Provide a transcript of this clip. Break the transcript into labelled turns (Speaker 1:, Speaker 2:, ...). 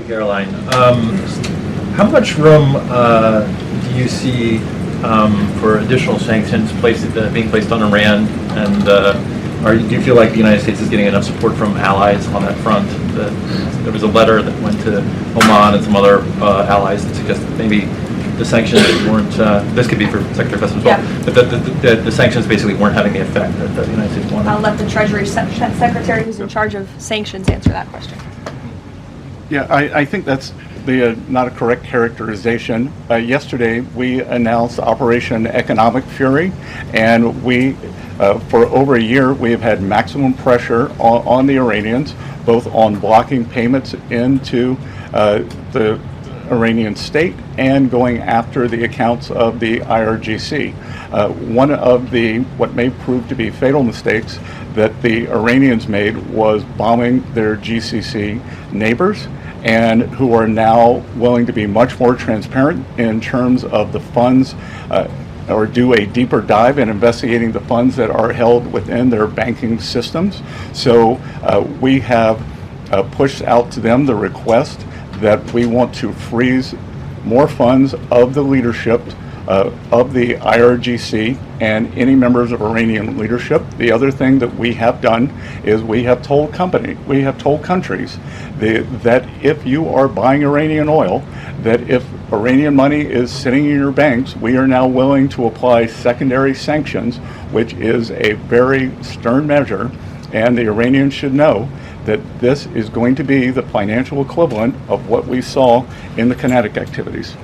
Speaker 1: Caroline. How much room do you see for additional sanctions being placed on Iran? And do you feel like the United States is getting enough support from allies on that front? There was a letter that went to Oman and some other allies that suggested maybe the sanctions weren't, this could be for Secretary Bessent as well, but the sanctions basically weren't having the effect that the United States wanted.
Speaker 2: I'll let the Treasury Secretary, who's in charge of sanctions, answer that question.
Speaker 3: Yeah, I think that's not a correct characterization. Yesterday, we announced Operation Economic Fury, and we, for over a year, we have had maximum pressure on the Iranians, both on blocking payments into the Iranian state and going after the accounts of the IRGC. One of what may prove to be fatal mistakes that the Iranians made was bombing their GCC neighbors, and who are now willing to be much more transparent in terms of the funds, or do a deeper dive in investigating the funds that are held within their banking systems. So we have pushed out to them the request that we want to freeze more funds of the leadership of the IRGC and any members of Iranian leadership. The other thing that we have done is we have told countries that if you are buying Iranian oil, that if Iranian money is sitting in your banks, we are now willing to apply secondary sanctions, which is a very stern measure, and the Iranians should know that this is going to be the financial equivalent of what we saw in the kinetic activities.